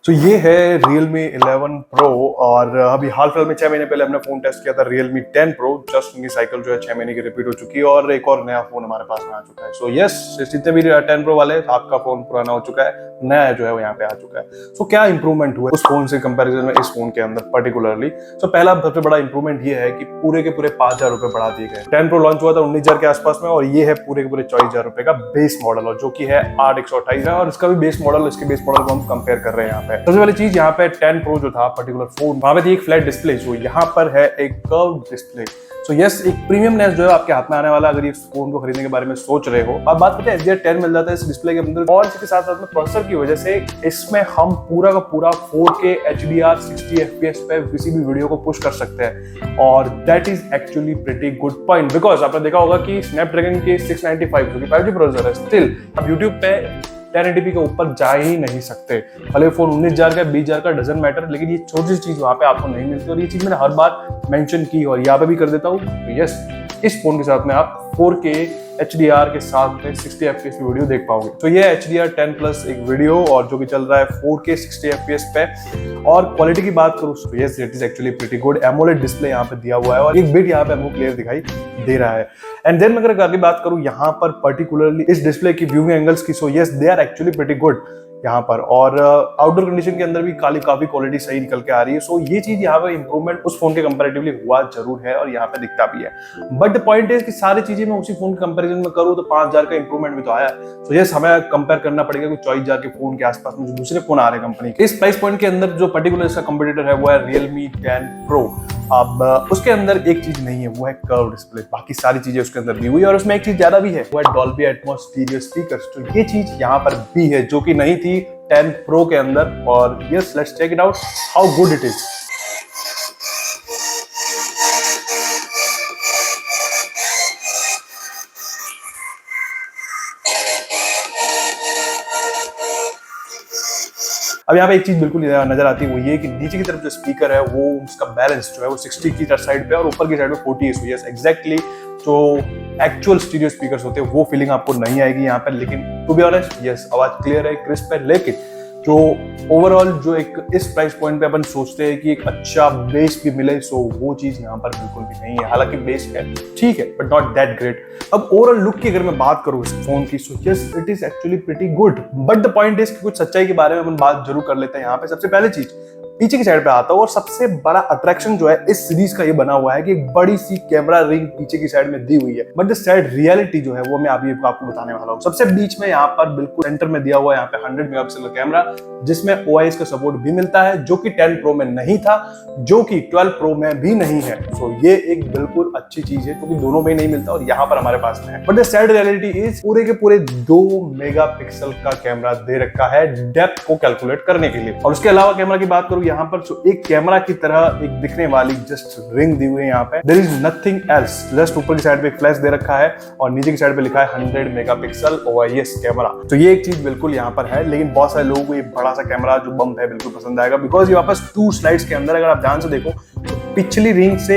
तो ये है Realme 11 Pro और अभी हाल फिलहाल में 6 महीने पहले हमने फोन टेस्ट किया था Realme 10 Pro। जस्ट उनकी साइकिल जो है 6 महीने की रिपीट हो चुकी है और एक और नया फोन हमारे पास में आ चुका है। सो यस, जितने भी 10 Pro वाले आपका फोन पुराना हो चुका है, नया जो है वो यहाँ पे आ चुका है। सो क्या इंप्रूवमेंट हुआ उस फोन से कंपैरिजन में इस फोन के अंदर पर्टिकुलरली? सो पहला सबसे बड़ा इंप्रूवमेंट ये है कि पूरे के पूरे 5,000 रुपए बढ़ा दिए गए। 10 Pro लॉन्च हुआ था 19,000 के आसपास में और ये है पूरे के पूरे 24,000 रुपए का बेस मॉडल, और जो कि है 8/128 है और इसका भी बेस मॉडल, इसके बेस मॉडल को हम कंपेयर कर रहे हैं यहाँ पे। सबसे पहली चीज यहाँ पे 10 Pro जो था पर्टिकुलर फोन, वहां पे थी एक फ्लैट डिस्प्ले, जो यहाँ पर है एक कर्व डिस्प्ले। सो यस, एक प्रीमियमनेस जो है आपके हाथ में आने वाला अगर ये फोन को खरीदने के बारे में सोच रहे हो। अब बात करते हैं HDR 10 मिल जाता है इस डिस्प्ले के अंदर, और इसके साथ साथ में प्रोसेसर की वजह से इसमें हम पूरा का पूरा 4K HDR 60 FPS पे किसी भी वीडियो को पुश कर सकते हैं, और that is actually pretty good point. Because आपने देखा होगा कि स्नैपड्रैगन के 695 जो कि 5G प्रोसेसर है, स्टिल अब यूट्यूब पे 1080p के ऊपर जा ही नहीं सकते। भले फोन 19,000 का 20,000 का डजंट मैटर, लेकिन ये छोटी सी चीज वहां पे आपको नहीं मिलती, और ये चीज मैंने हर बार मेंशन की और यहाँ पे भी कर देता हूँ। तो यस, इस फोन के साथ में आप 4K HDR के साथ में 60 FPS की वीडियो देख पाओगे। तो ये HDR 10 प्लस एक वीडियो, और जो कि चल रहा है 4K 60 FPS पे। और क्वालिटी की बात करूँ तो yes, it is actually pretty good. AMOLED display यहाँ पे दिया हुआ है और एक बिट यहाँ पे हमको क्लियर दिखाई दे रहा है। एंड देन अगर आगे बात करूँ यहाँ पर पर्टिकुलरली इस डिस्प्ले की व्यूइंग एंगल्स की, so yes they are actually pretty good यहाँ पर, और आउटडोर कंडीशन के अंदर भी काफी क्वालिटी सही निकल के आ रही है। सो ये चीज यहाँ पे इंप्रूवमेंट उस फोन के कंपैरेटिवली हुआ जरूर है और यहाँ पे दिखता भी है। बट द पॉइंट इज कि सारी चीजें मैं उसी फोन के कंपैरिजन में करूँ तो 5,000 का इंप्रूवमेंट भी तो आया। सो यस, हमें कंपेयर करना पड़ेगा कुछ 24,000 के फोन के आसपास में जो दूसरे फोन आ रहे हैं कंपनी के। इस प्राइस पॉइंट के अंदर जो पर्टिकुलर इसका कंपटीटर है वो है Realme 10 Pro। अब उसके अंदर एक चीज नहीं है, वो है कर्व डिस्प्ले। बाकी सारी चीजें उसके अंदर दी हुई है, और उसमें एक चीज ज्यादा भी है, वो है डॉल्बी एटमॉस स्टीरियो स्पीकर्स। तो ये चीज यहाँ पर भी है जो कि नहीं थी 10 Pro के अंदर। और yes, let's check it out how good it is. अब यहाँ पे एक चीज बिल्कुल नजर आती है, वो ये कि नीचे की तरफ जो स्पीकर है वो उसका बैलेंस जो है वो 60 की साइड पे और ऊपर की साइड में 40 है। यस, एग्जैक्टली जो एक्चुअल स्टीरियो स्पीकर्स होते हैं वो फीलिंग आपको नहीं आएगी यहाँ पर। लेकिन टू बी ऑनेस्ट, यस, आवाज क्लियर है, क्रिस्प है। लेकिन जो ओवरऑल जो एक इस प्राइस पॉइंट पे अपन सोचते हैं कि एक अच्छा बेस भी मिले, सो वो चीज यहाँ पर बिल्कुल भी नहीं है। हालांकि बेस है ठीक है, बट नॉट दैट ग्रेट। अब ओवरऑल लुक की अगर मैं बात करूँ इस फोन की, so yes it is actually pretty good. But the point is कि कुछ सच्चाई के बारे में अपन बात जरूर कर लेते हैं यहाँ पे। सबसे पहले चीज पीछे की साइड पे आता है, और सबसे बड़ा अट्रैक्शन जो है इस सीरीज का ये बना हुआ है कि एक बड़ी सी कैमरा रिंग पीछे की साइड में दी हुई है। बट द सैड रियलिटी जो है वो मैं अभी आपको बताने वाला हूँ। सबसे बीच में यहाँ पर बिल्कुल सेंटर में दिया हुआ है यहाँ पे 100 मेगापिक्सल का कैमरा, जिसमें OIS का सपोर्ट भी मिलता है, जो कि 10 Pro में नहीं था, जो कि 12 Pro में भी नहीं है। सो ये एक बिल्कुल अच्छी चीज है, क्योंकि दोनों में ही नहीं मिलता और यहाँ पर हमारे पास में है। But the sad reality is पूरे के पूरे 2 मेगापिक्सल का कैमरा दे रखा है डेप्थ को कैलकुलेट करने के लिए। और उसके अलावा कैमरा की बात करूं यहाँ पर, तो एक कैमरा की तरह एक दिखने वाली जस्ट रिंग दी हुई है यहाँ पे। There is nothing else. Just ऊपर की साइड पे एक फ्लैश दे रखा है और नीचे की साइड पे लिखा है 100 मेगापिक्सल OIS कैमरा। तो ये एक चीज बिल्कुल यहाँ पर है, लेकिन बहुत सारे लोगों को ये बड़ा सा कैमरा जो बम्प है बिल्कुल पसंद आएगा, बिकॉज ये वापस 2 स्लाइड्स के अंदर अगर आप ध्यान से देखो तो पिछली रिंग से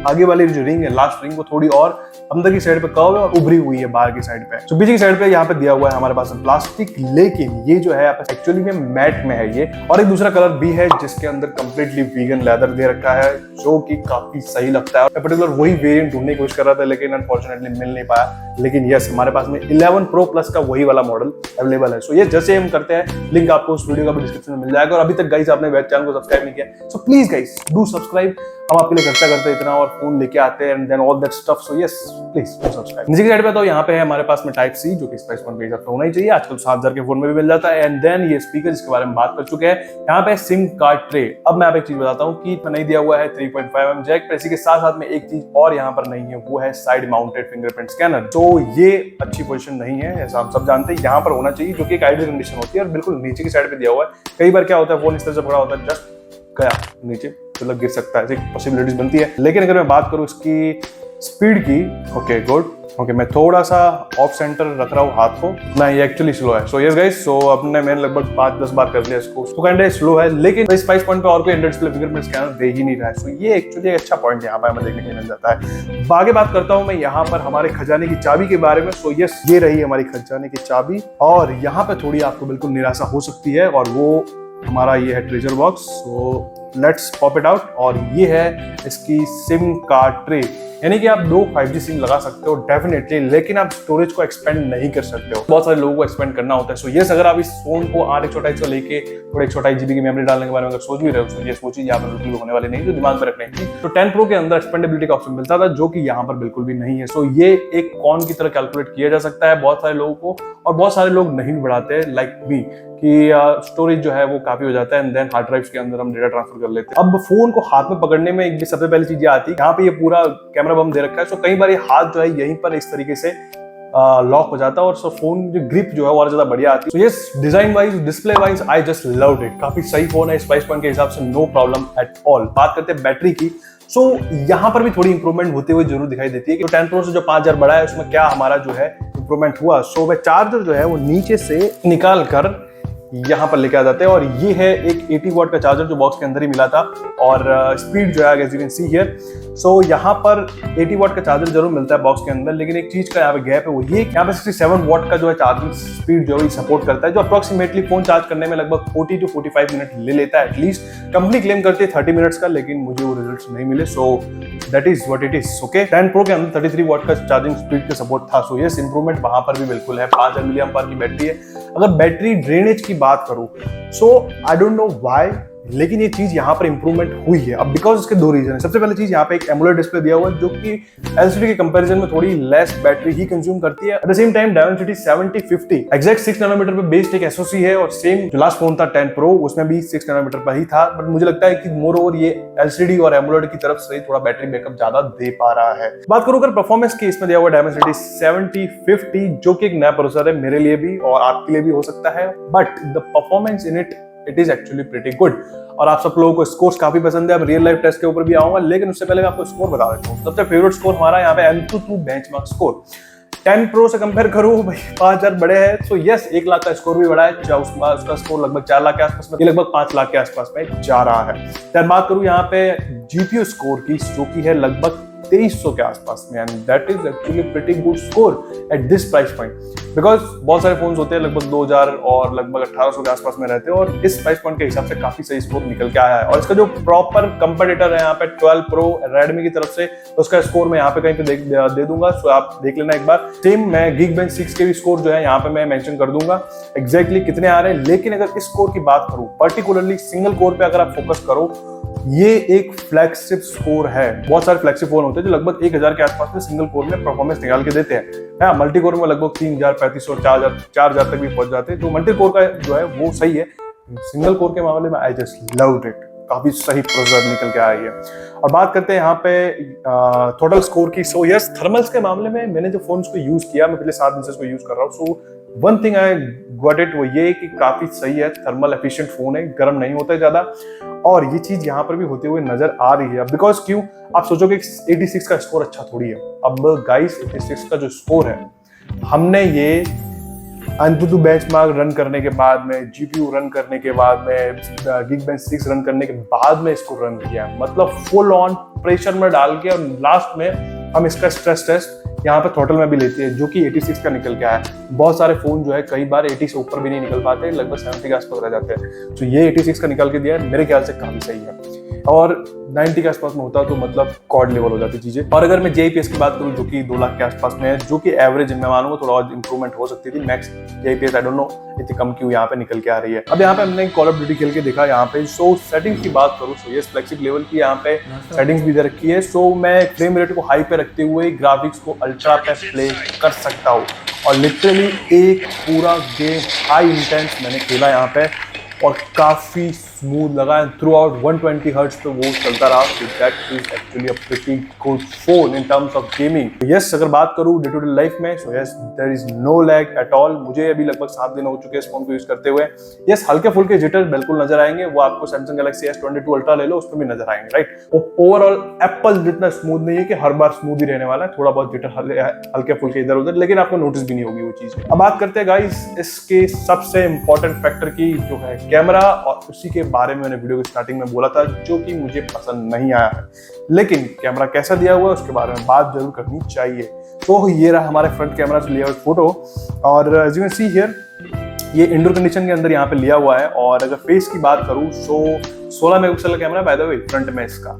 आगे वाली जो रिंग है, लास्ट रिंग, वो थोड़ी और अंदर की साइड पे कर्व है और उभरी हुई है बाहर की साइड पे। तो पीछे की साइड पे यहाँ पे दिया हुआ है हमारे पास प्लास्टिक, लेकिन ये जो है एक्चुअली में मैट में है ये। और एक दूसरा कलर भी है जिसके अंदर कंप्लीटली वीगन लेदर दे रखा है, जो कि काफी सही लगता है। मैं पर्टिकुलर वही वेरिएंट ढूंढने की कोशिश कर रहा था, लेकिन अनफॉर्चुनेटली मिल नहीं पाया। लेकिन यस, हमारे पास में 11 Pro Plus का वही वाला मॉडल अवेलेबल है। सो ये जैसे हम करते हैं, लिंक आपको उस वीडियो का भी डिस्क्रिप्शन में मिल जाएगा। और अभी तक गाइस आपने वेब चैनल को सब्सक्राइब नहीं किया, so please guys do subscribe. हम आपके लिए खर्चा करते हैं इतना और फोन लेके आते हैं, and then all that stuff. So yes, please do subscribe. नीचे की साइड पे तो यहाँ पे है हमारे पास में टाइप C, जो कि इस प्राइस पॉइंट पे हिसाब से होना ही चाहिए। आजकल 7,000 के फोन में भी मिल जाता है। एंड देन ये स्पीकर जिसके बारे में बात कर चुके हैं, यहाँ पे सिम कार्ड ट्रे। अब मैं आप एक चीज बताता हूँ कि नहीं दिया हुआ है 3.5mm जैक, पर इसी के साथ साथ में एक चीज और यहाँ पर नहीं है, वो है साइड माउंटेड फिंगरप्रिंट स्कैनर। तो ये अच्छी पोजीशन नहीं है, ऐसा हम सब जानते हैं। यहाँ पर होना चाहिए, जो कि एक आइडियल कंडीशन होती है, और बिल्कुल नीचे की साइड पे दिया हुआ है। कई बार क्या होता है, फोन इस तरह से पड़ा होता है, जस्ट गया नीचे, मतलब गिर सकता है, ऐसी पॉसिबिलिटीज बनती है। लेकिन अगर मैं बात करूँ इसकी स्पीड की, ओके गुड, ओके मैं थोड़ा सा ऑफ सेंटर रख रहा हूँ हाथ को, ना ये एक्चुअली स्लो है। सो यस गाइस, सो मैंने लगभग 5-10 बार कर लिया इसको काइंड स्लो है, लेकिन इस प्राइस पॉइंट पे और कोई एंड्रॉइड डिस्प्ले फिंगरप्रिंट स्कैनर दे ही नहीं रहा है। सो ये एक्चुअली एक अच्छा पॉइंट यहाँ पर हमें देखने को मिल जाता है। आगे बात करता हूँ मैं यहाँ पर हमारे खजाने की चाबी के बारे में। सो यस, ये रही हमारी खजाने की चाबी, और यहाँ पे थोड़ी आपको बिल्कुल निराशा हो सकती है, और वो हमारा ये है treasure box. So let's pop it out. और ये है इसकी सिम कार्ड ट्रे, यानी कि आप 2 5G सिम लगा सकते हो डेफिनेटली, लेकिन आप स्टोरेज को एक्सपेंड नहीं कर सकते हो। बहुत सारे लोगों को एक्सपेंड करना होता है। सो यस, अगर आप इस फोन को 8 को लेके थोड़ा 128 GB की मेमोरी डालने के बारे में अगर सोच भी रहे हो तो ये सोचिए यहाँ पर बिल्कुल होने वाली नहीं, तो दिमाग में रखने की। तो 10 Pro के अंदर एक्सपेंडेबिलिटी का ऑप्शन मिलता था, जो कि यहाँ पर बिल्कुल भी नहीं है। सो ये एक कॉन की तरह कैलकुलेट किया जा सकता है बहुत सारे लोगों को, और बहुत सारे लोग नहीं भी बढ़ाते हैं लाइक मी, कि स्टोरेज जो है वो काफी हो जाता है एंड देन हार्ड ड्राइव्स के अंदर हम डेटा ट्रांसफर कर लेते हैं। अब फोन को हाथ में पकड़ने में एक सबसे पहली चीज आती है, यहाँ पे ये पूरा कैमरा बम दे रखा है। सो कई बार ये हाथ जो है यहीं पर इस तरीके से लॉक हो जाता है, और सो फोन जो ग्रिप जो है वो और ज्यादा बढ़िया आती है। So yes, design wise, display wise I just loved it. काफी सही फोन है इस प्राइस पॉइंट के हिसाब से, नो प्रॉब्लम एट ऑल। बात करते हैं बैटरी की। सो यहाँ पर भी थोड़ी इंप्रूवमेंट होते हुए जरूर दिखाई देती है कि 10 Pro से जो 5000 बड़ा है उसमें क्या हमारा जो है इंप्रूवमेंट हुआ। सो वह चार्जर जो है वो नीचे से निकाल कर यहाँ पर लेके आ जाते हैं, और ये है एक 80 वॉट का चार्जर जो बॉक्स के अंदर ही मिला था, और स्पीड जो है as you can see here. So यहाँ पर 80 वॉट का चार्जर जरूर मिलता है बॉक्स के अंदर, लेकिन एक चीज का यहाँ पे गैप है, वो ये यहाँ पे 67 वॉट का जो है चार्जिंग स्पीड जो है सपोर्ट करता है, जो अप्रोक्सीमेटली फोन चार्ज करने में लगभग 40 to 45 मिनट ले लेता है एटलीस्ट। कंपनी क्लेम करती है 30 मिनट्स का, लेकिन मुझे वो रिजल्ट्स नहीं मिले। सो that is what it is. Okay, 10 Pro के अंदर 33 वॉट का चार्जिंग स्पीड का सपोर्ट था। सो यस, इंप्रूवमेंट वहां पर भी बिल्कुल है। 5000 mAh की बैटरी है। अगर बैटरी ड्रेनेज की बात करूं, सो आई डोंट नो व्हाई, लेकिन ये चीज यहाँ पर इंप्रूवमेंट हुई है। अब बिकॉज इसके 2 रीजन है। सबसे पहली चीज, यहाँ पे एक एमोलेड डिस्प्ले दिया हुआ है जो कि एलसीडी के कंपैरिजन में थोड़ी लेस बैटरी ही कंज्यूम करती है। At the same time Dimensity 7050 exact 6 nanometer पे बेस्ड एक एसओसी है, और सेम जो लास्ट फोन था 10 Pro उसमें भी 6 नैनोमीटर पर ही था। बट मुझे लगता है कि मोर ओवर ये एलसीडी और एमोलेड की तरफ से थोड़ा बैटरी बैकअप ज्यादा दे पा रहा है। बात करूं अगर परफॉर्मेंस की, इसमें दिया हुआ Dimensity 7050 जो कि एक नया प्रोसेसर है मेरे लिए भी और आपके लिए भी हो सकता है, but the performance in it is actually pretty good. और आप सब लोगों को स्कोर्स काफी पसंद है। अब रियल लाइफ टेस्ट के ऊपर भी आऊंगा, लेकिन उससे पहले मैं आपको स्कोर बता देता हूँ। सबसे फेवरेट स्कोर हमारा यहाँ पे M2 बेंचमार्क स्कोर 10 Pro से कंपेयर करूं भाई, 5000 बड़े हैं। सो यस, 1 लाख का स्कोर भी बड़ा है। उसका स्कोर लगभग 4 लाख के आसपास में, ये लगभग 5 लाख के आसपास में जा रहा है। फिर बात करूं यहाँ पे जीपीयू स्कोर की, जो की है लगभग 2300 के आसपास में, and that is actually pretty good score at this price point. Because बहुत सारे फोन्स होते हैं लगभग 2000 और लगभग 1800 के आसपास में रहते हैं, और इस प्राइस पॉइंट के हिसाब से काफी सही स्कोर निकल के आया है। और इसका जो प्रॉपर कंपेटिटर है यहाँ पे 12 Pro Redmi की तरफ से, तो उसका स्कोर मैं यहाँ पे कहीं पे दे दूंगा। सो आप देख लेना एक बार। सेम मैं Geekbench 6 के भी स्कोर जो है यहाँ पे मैं मेंशन कर दूंगा एग्जैक्टली कितने आ रहे हैं। लेकिन अगर इस स्कोर की बात करूं, पर्टिकुलरली सिंगल कोर पे अगर आप फोकस करो, ये एक फ्लैगशिप स्कोर है। बहुत सारे फ्लैगशिप फोन होते हैं जो लगभग 1000 के आसपास में सिंगल कोर में परफॉर्मेंस निकाल के देते हैं। मल्टी कोर में लगभग 3000, 3500, 4000 तक भी पहुंच जाते हैं। तो मल्टी कोर का जो है वो सही है। सिंगल कोर के मामले में आई जस्ट लव्ड इट। काफी सही प्रोसेसर निकल के आया है। और बात करते हैं यहाँ पे टोटल स्कोर की। सो यस, थर्मल्स के मामले में मैंने जो फोन को यूज किया, मैं पिछले 7 दिन से इसको यूज कर रहा हूँ। So one thing I got it, वो ये कि काफी सही है, थर्मल एफिशिएंट फोन है, गर्म नहीं होता है ज्यादा, और ये चीज यहाँ पर भी होते हुए नजर आ रही है। बिकॉज क्यों, आप सोचोगे 86 का स्कोर अच्छा थोड़ी है। अब गाइस, 86 का जो स्कोर है, हमने ये AnTuTu बेंचमार्क रन करने के बाद में, GPU रन करने के बाद में, Geekbench 6 रन करने के बाद में इसको रन किया, मतलब फुल ऑन प्रेशर में डाल के, और लास्ट में हम इसका स्ट्रेस टेस्ट यहाँ पे थ्रॉटल में भी लेते हैं, जो कि 86 का निकल के आया है। बहुत सारे फोन जो है कई बार 80 से ऊपर भी नहीं निकल पाते, लगभग 70 के आसपास रह जाते हैं। तो ये 86 का निकल के दिया है, मेरे ख्याल से काफी सही है। और 90 के आसपास में होता तो मतलब कॉर्ड लेवल हो जाती चीजें। और अगर मैं JPS की बात करूं, जो कि 2 लाख के आसपास में है, जो कि एवरेज मैं मानूंगा थोड़ा और इंप्रूवमेंट हो सकती थी। Max JPS I don't know इतनी कम क्यों यहाँ पे निकल के आ रही है। अब यहाँ पे हमने कॉल ऑफ ड्यूटी खेल के देखा यहाँ पे। सो सेटिंग्स की बात करूँ, सो ये फ्लैगशिप लेवल की यहाँ पे सेटिंग्स भी दे रखी है। सो मैं फ्रेम रेट को हाई पे रखते हुए ग्राफिक्स को अल्ट्रा पे प्ले कर सकता हूँ, और लिटरली एक पूरा गेम हाई इंटेंस मैंने खेला यहाँ पे, और काफी स्मूथ लगा। थ्रू आउट 120 हर्ट्ज पे वो चलता रहा। So that is actually a pretty good phone in terms of gaming. Yes, अगर बात करूं डे टू डे लाइफ में, so yes, there is no lag at all. मुझे अभी लगभग 7 दिन हो चुके हैं इस फोन को यूज करते हुए। यस, हल्के फुल्के जिटर बिल्कुल नजर आएंगे, वो आपको Samsung Galaxy S22 Ultra ले लो, उसमें भी नजर आएंगे, राइट। ओवरऑल एप्पल जितना स्मूथ नहीं है कि हर बार स्मूथ ही रहने वाला है, थोड़ा बहुत जिटर हल्के फुल्के इधर उधर, लेकिन आपको नोटिस भी नहीं होगी वो चीज। अब बात करते हैं गाइस इसके सबसे इंपॉर्टेंट फैक्टर की, जो है कैमरा, और उसी के बारे में मैंने वीडियो की स्टार्टिंग में बोला था, जो कि मुझे पसंद नहीं आया है। लेकिन कैमरा कैसा दिया हुआ है उसके बारे में बात जरूर करनी चाहिए। तो ये रहा हमारे फ्रंट कैमरा से लिया हुआ फोटो, और as you can see here ये इंडोर कंडीशन के अंदर यहाँ पे लिया हुआ है। और अगर फेस की बात करूँ तो 16 मेगापिक्सल का camera by the way front में इसका,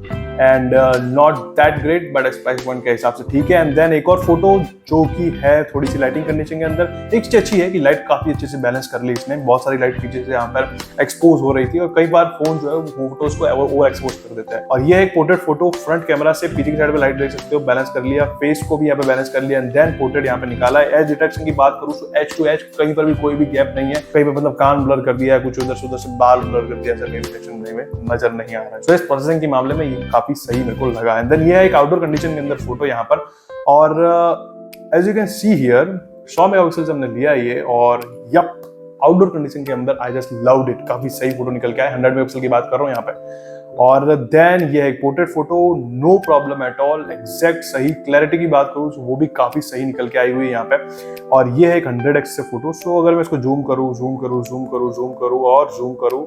and not that great but price point के हिसाब से ठीक है। एंड देन एक और फोटो जो कि है थोड़ी सी लाइटिंग कंडीशन के अंदर, एक चीज अच्छी है कि लाइट काफी अच्छे से बैलेंस कर ली इसने, बहुत सारी लाइट पीछे से यहाँ पर एक्सपोज हो रही थी और कई बार फोन जो है वो फोटोज को ओवर एक्सपोज कर देता है। और ये एक पोर्ट्रेट फोटो फ्रंट कैमरा से पीछे की साइड पे लाइट देख सकते हो, बैलेंस कर लिया, फेस को भी यहाँ पे बैलेंस कर लिया, एंड देन पोर्ट्रेट यहाँ पे निकाला है। एज डिटेक्शन की बात करूँ तो एज टू एज कहीं पर भी कोई भी गैप नहीं है, कहीं पे मतलब कान ब्लर कर दिया है, कुछ उधर से बाल ब्लर कर दिया, डिटेक्शन में नजर नहीं आ रहा है। तो इस प्रोसेसिंग के मामले में ये काफी सही मेरे को लगा है। देन ये है एक आउटडोर कंडीशन के अंदर फोटो यहाँ पर, और as you can see here 100 megapixel से हमने लिया ये, और यप आउटडोर कंडीशन के अंदर आई जस्ट लव्ड इट, काफी सही फोटो निकल के आया। 100 मेगापिक्सल की बात कर रहा हूँ यहाँ पे। और देन ये एक portrait photo, no problem at all, exact सही। क्लैरिटी की बात करूँ तो वो भी काफी सही निकल के आई हुई है यहाँ पे। और ये है एक 100x से फोटो। सो अगर मैं इसको जूम करूँ और जूम करूँ,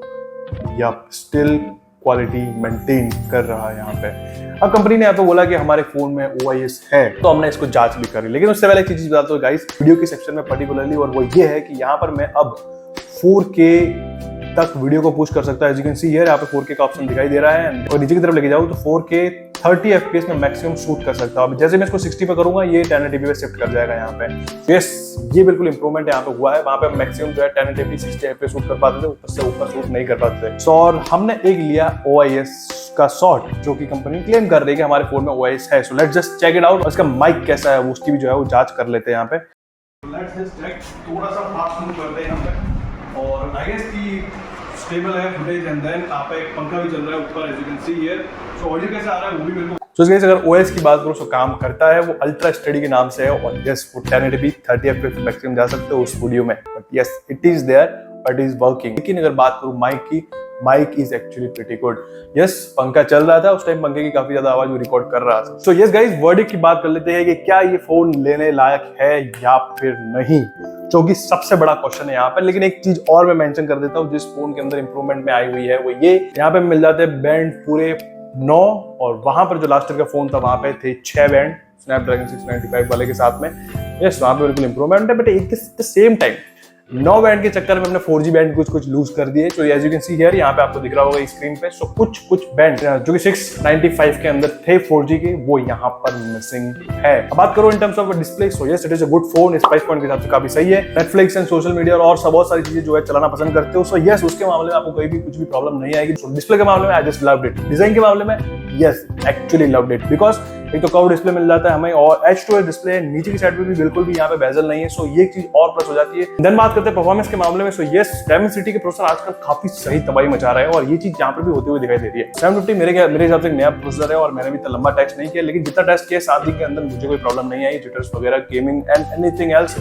या स्टिल क्वालिटी मेंटेन कर रहा है यहाँ पे। अब कंपनी ने यहाँ पे बोला कि हमारे फोन में OIS है, तो हमने इसको जांच भी करी। लेकिन उससे पहले एक चीज बताता हूँ गाइस वीडियो के सेक्शन में पर्टिकुलरली, और वो ये है कि यहाँ पर मैं अब 4K तक वीडियो को पुश कर सकता है। As you can see here यहाँ पे 4K का ऑप्शन दिखाई दे रहा है, और नीचे की तरफ लेके जाऊँ तो 4K 30 FPS में मैक्सिमम शूट कर सकता हूँ। जैसे मैं इसको 60 पे करूंगा ये 1080p पे शिफ्ट कर जाएगा यहाँ पे। यस, ये बिल्कुल इंप्रूवमेंट यहाँ पे हुआ है। वहाँ पे मैक्सिमम जो है 1080p 60 FPS शूट कर पाते थे, ऊपर से ऊपर शूट नहीं कर पाते थे। और हमने एक लिया OIS का शॉट, जो कि कंपनी क्लेम कर रही है कि हमारे फोन में OIS है। So let's just check it out. उसका माइक कैसा है उसकी भी जो है वो जांच कर लेते हैं यहाँ पे। लेट्स जस्ट चेक, थोड़ा सा फास्ट मूव करते हैं यहाँ पे, और आई गेस की स्टेबल है फुटेज। एंड देन यहाँ पे एक पंखा भी चल रहा है ऊपर, as you can see here. So audio कैसा आ रहा है वो भी मेरे को। सो गाइस अगर OS की बात करूं तो काम करता है, वो अल्ट्रा स्टडी के नाम से है, और यस वो 1080p 30 FPS मैक्सिमम जा सकते हो उस वीडियो में, but yes it is there, but is working. लेकिन अगर बात करूं माइक की, mic is actually pretty good. Yes पंखा चल रहा था उस टाइम, पंखे की काफी ज्यादा आवाज वो रिकॉर्ड कर रहा था। सो यस गाइस वर्डिक्ट की बात कर लेते हैं कि क्या ये फोन लेने लायक है या फिर नहीं, जो कि सबसे बड़ा क्वेश्चन है यहाँ पे। लेकिन एक चीज और मैं मेंशन कर देता हूँ जिस फोन के अंदर इंप्रूवमेंट में आई हुई है, वो ये यहाँ पे मिल जाते हैं बैंड पूरे 9, और वहां पर जो लास्ट ईयर का फोन था वहां पे थे 6 बैंड स्नैपड्रैगन 695 वाले के साथ में। यस वहां पे बिल्कुल इंप्रूवमेंट है, but at the same time 9 band के चक्कर में हमने 4G बैंड कुछ लूज कर दिए। तो as you can see here यहाँ पे आपको दिख रहा होगा स्क्रीन पे। सो कुछ बैंड जो कि 695 के अंदर थे 4G के, वो यहाँ पर मिसिंग है। अब बात करो इन terms of display, so yes it is a good phone, इस प्राइस पॉइंट के हिसाब से काफी सही है। नेटफ्लिक्स एंड सोशल मीडिया और बहुत सारी चीजें जो है चलाना पसंद करते हो, सो यस उसके मामले में आपको कहीं भी कुछ भी प्रॉब्लम नहीं आएगी। डिस्प्ले के मामले में I just loved it. Design के मामले में yes actually loved it, because एक तो कर्व डिस्प्ले मिल जाता है हमें, और H2S डिस्प्ले नीचे की साइड पे भी बिल्कुल भी यहाँ पे बेजल नहीं है। सो ये चीज और प्लस हो जाती है। देन बात करते हैं परफॉर्मेंस के मामले में। सो यस डायमेंसिटी के प्रोसेसर आजकल काफी सही तबाही मचा रहे हैं, और ये चीज यहाँ पे भी होती हुई दिखाई दे रही है। 750 मेरे हिसाब से एक नया प्रोसेसर है, और मैंने भी इतना लंबा टेस्ट नहीं किया, लेकिन जितना टेस्ट किया 7 दिन के अंदर मुझे कोई प्रॉब्लम नहीं आई। जिटर्स वगैरह, gaming and anything else,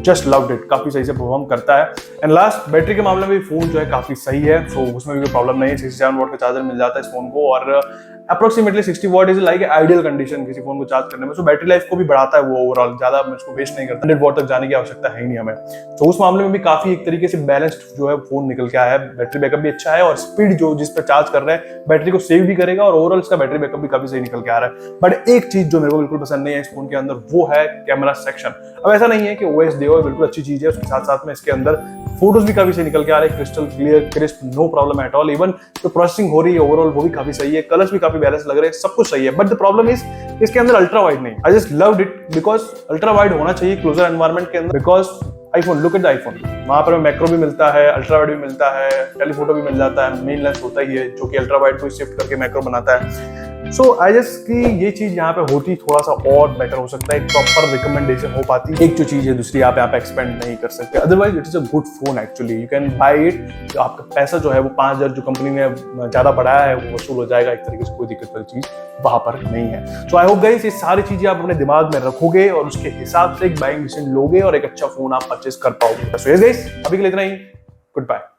just loved it, काफी सही से परफॉर्म करता है। एंड लास्ट बैटरी के मामले में भी फोन जो है काफी सही है, सो उसमें भी कोई प्रॉब्लम नहीं है। 67 वॉट का चार्जर मिल जाता है इस फोन को, और approximately 60 what is like ideal condition किसी फोन को चार्ज करने में। सो बैटरी लाइफ को भी बढ़ाता है वो ओवरऑल, ज्यादा मुझको वेस्ट नहीं करता। 100 वॉट तक जाने की आवश्यकता है ही नहीं हमें। तो उस मामले में भी काफी एक तरीके से बैलेंस्ड जो है फोन निकल के आया है। बैटरी बैकअप भी अच्छा है, और स्पीड जो जिस पर चार्ज कर रहे हैं बैटरी को सेव भी करेगा, और ओवरऑल इसका बैटरी बैकअप भी काफी सही निकल के आ रहा है। बट एक चीज जो मेरे को बिल्कुल पसंद नहीं है इस फोन के अंदर, वो है कैमरा सेक्शन। अब ऐसा नहीं है कि OS Duo बिल्कुल अच्छी चीज है, उसके साथ साथ में इसके अंदर फोटोज भी काफी सही निकल के आ रहे हैं, crystal clear, crisp, no problem at all. Even जो प्रोसेसिंग हो रही है ओवरऑल वो भी काफी सही है, कलर्स भी काफी बैलेंस लग रहे हैं, सब कुछ सही है। बट द प्रॉब्लम इज इसके अंदर अल्ट्रा वाइड नहीं। I just loved it because ultra wide होना चाहिए क्लोजर एनवायरनमेंट के अंदर, because iPhone, look at the iPhone, वहां पर मैक्रो भी मिलता है, अल्ट्रा वाइड भी मिलता है, टेलीफोटो भी मिल जाता है, मेन लेंस होता ही है जो कि अल्ट्रा वाइड को शिफ्ट करके मैक्रो बनाता है। सो आई जस्ट कि ये चीज यहाँ पे होती थोड़ा सा और बेटर हो सकता है, प्रॉपर रिकमेंडेशन हो पाती। एक जो चीज है दूसरी आप यहाँ पे एक्सपेंड नहीं कर सकते। Otherwise it is a good phone actually, you can buy it. आपका पैसा जो है वो 5000 जो कंपनी ने ज्यादा बढ़ाया है वो वसूल हो जाएगा एक तरीके से, कोई दिक्कत वाली चीज वहां पर नहीं है। सो आई होप गाइस ये सारी चीजें आप अपने दिमाग में रखोगे और उसके हिसाब से एक बाइंग डिसीजन लोगे और एक अच्छा फोन आप परचेस कर पाओगे। सो यस गाइस अभी के लिए इतना ही, गुड बाय।